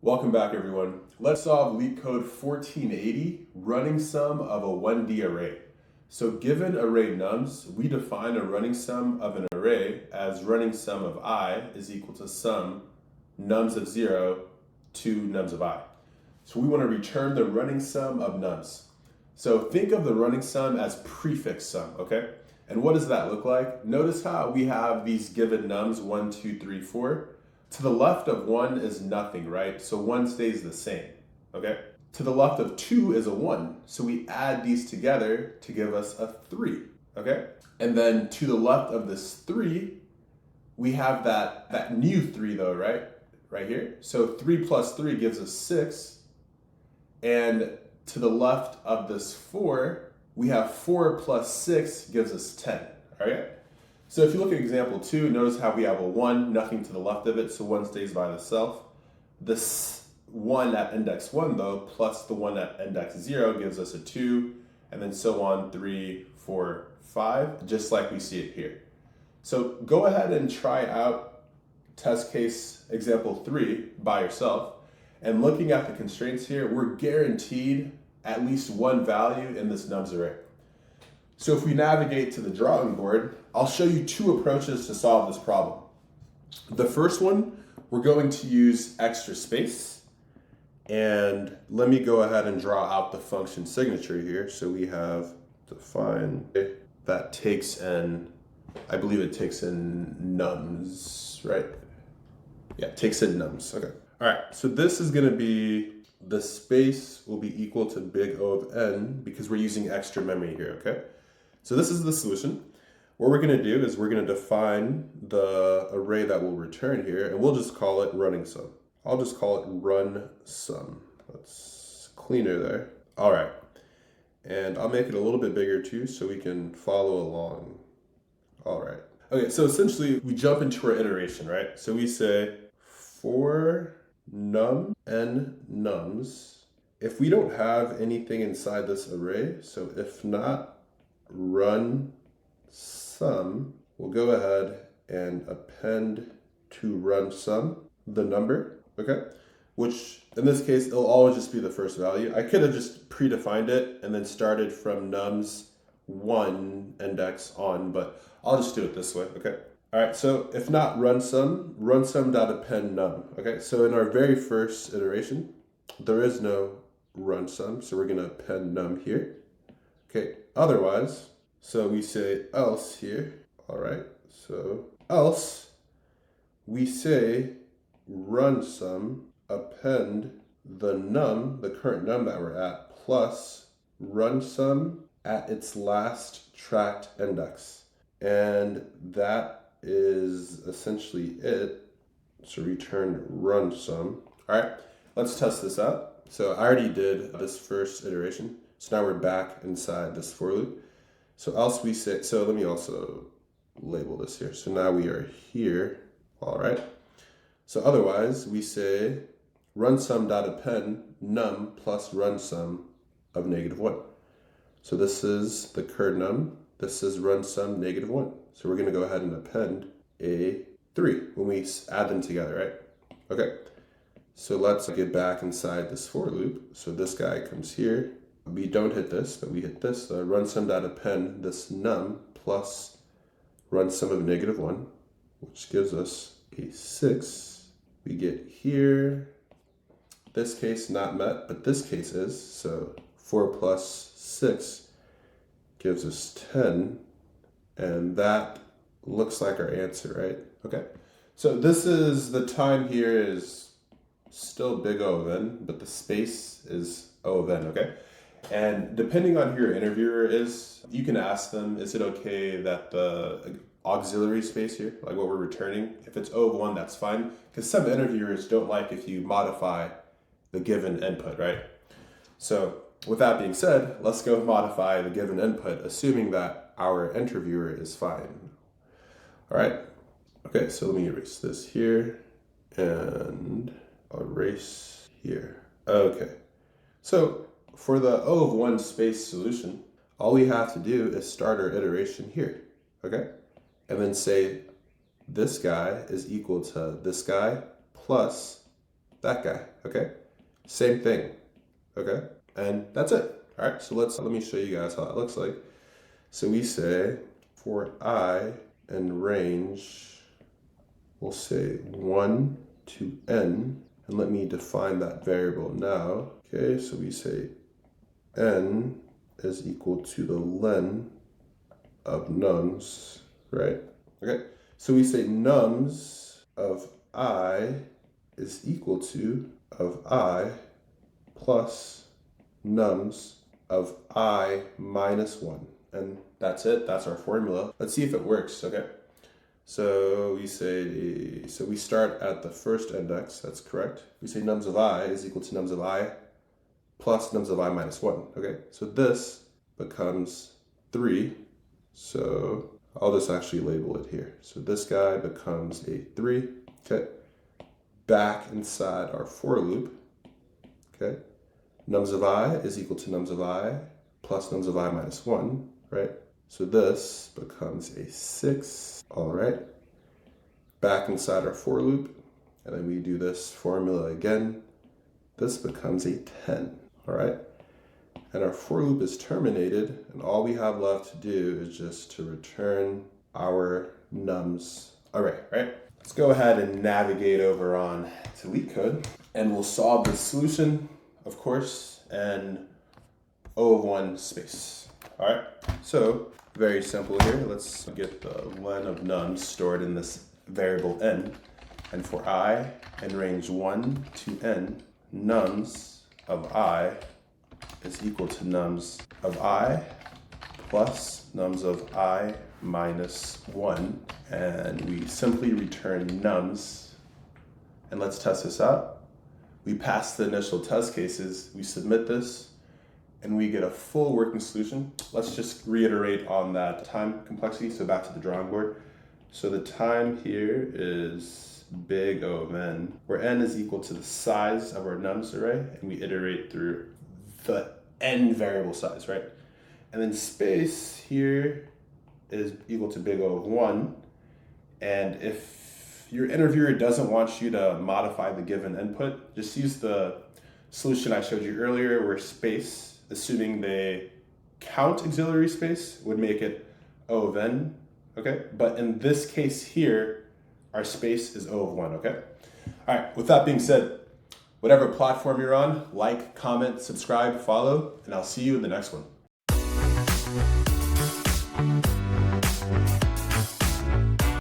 Welcome back, everyone. Let's solve LeetCode 1480, running sum of a 1D array. So given array nums, we define a running sum of an array as running sum of I is equal to sum nums of 0 to nums of I. So we want to return the running sum of nums. So think of the running sum as prefix sum, okay? And what does that look like? Notice how we have these given nums 1, 2, 3, 4. To the left of 1 is nothing, right? So 1 stays the same, okay? To the left of 2 is a 1. So we add these together to give us a 3, okay? And then to the left of this 3, we have that new 3 though, right? Right here. So 3 plus 3 gives us 6. And to the left of this 4, we have 4 plus 6 gives us 10, all right? So if you look at example 2, notice how we have a 1, nothing to the left of it, so 1 stays by itself. This 1 at index 1 though, plus the 1 at index 0 gives us a 2, and then so on, 3, 4, 5, just like we see it here. So go ahead and try out test case example 3 by yourself, and looking at the constraints here, we're guaranteed at least one value in this nums array. So if we navigate to the drawing board, I'll show you two approaches to solve this problem. The first one, we're going to use extra space. And let me go ahead and draw out the function signature here. So we have define that takes in, I believe it takes in nums, right? Yeah, it takes in nums, okay. All right, so this is gonna be, the space will be equal to big O of n because we're using extra memory here, okay? So this is the solution. What we're gonna do is we're gonna define the array that we'll return here, and we'll just call it running sum. I'll just call it run sum. That's cleaner there. All right, and I'll make it a little bit bigger too so we can follow along. All right. Okay, so essentially we jump into our iteration, right? So we say for num n nums, if we don't have anything inside this array, so if not run sum, we'll go ahead and append to run sum the number, okay? Which in this case, it'll always just be the first value. I could have just predefined it and then started from nums 1 index on, but I'll just do it this way, okay? All right, so if not run sum dot append num, okay? So in our very first iteration, there is no run sum, so we're gonna append num here. Okay, otherwise, so we say else here, all right? So else, we say run sum, append the num, the current num that we're at, plus run sum at its last tracked index. And that is essentially it. So return run sum. All right, let's test this out. So I already did this first iteration. So now we're back inside this for loop. So else we say, so let me also label this here. So now we are here, all right. So otherwise we say run sum dot append num plus run sum of -1. So this is the current num, this is run sum -1. So we're gonna go ahead and append a 3 when we add them together, right? Okay, so let's get back inside this for loop. So this guy comes here. We don't hit this, but we hit this. Run sum dot append this num plus run sum of -1, which gives us a 6. We get here. This case not met, but this case is. So 4 plus 6 gives us 10, and that looks like our answer, right? Okay. So this is, the time here is still big O of n, but the space is O of n, okay? And depending on who your interviewer is, you can ask them, is it okay that the auxiliary space here, like what we're returning, if it's O of 1, that's fine. Because some interviewers don't like if you modify the given input, right? So with that being said, let's go modify the given input, assuming that our interviewer is fine. All right. Okay, so let me erase this here and erase here. Okay. So for the O of 1 space solution, all we have to do is start our iteration here, okay? And then say this guy is equal to this guy plus that guy, okay? Same thing, okay? And that's it. All right, so let me show you guys how that looks like. So we say for I in range, we'll say 1 to n, and let me define that variable now. Okay, so we say n is equal to the len of nums, right? Okay, so we say nums of I is equal to of I plus nums of I minus 1. And that's it, that's our formula. Let's see if it works, okay? So we say, so we start at the first index, that's correct. We say nums of I is equal to nums of I plus nums of I minus 1, okay? So this becomes 3. So I'll just actually label it here. So this guy becomes a 3, okay? Back inside our for loop, okay? Nums of I is equal to nums of I plus nums of I minus 1, right? So this becomes a 6, all right? Back inside our for loop, and then we do this formula again. This becomes a 10, all right? And our for loop is terminated, and all we have left to do is just to return our nums array, right? Let's go ahead and navigate over on to LeetCode, and we'll solve the solution, of course, and O of 1 space. All right, so very simple here. Let's get the len of nums stored in this variable n. And for I in range 1 to n, nums of I is equal to nums of I plus nums of I minus 1. And we simply return nums. And let's test this out. We pass the initial test cases, we submit this, and we get a full working solution. Let's just reiterate on that time complexity. So back to the drawing board. So the time here is big O of n, where n is equal to the size of our nums array, and we iterate through the n variable size, right? And then space here is equal to big O of 1. And if your interviewer doesn't want you to modify the given input, just use the solution I showed you earlier, where space, assuming they count auxiliary space, would make it O of n, okay? But in this case here, our space is O of 1, okay? All right, with that being said, whatever platform you're on, like, comment, subscribe, follow, and I'll see you in the next one.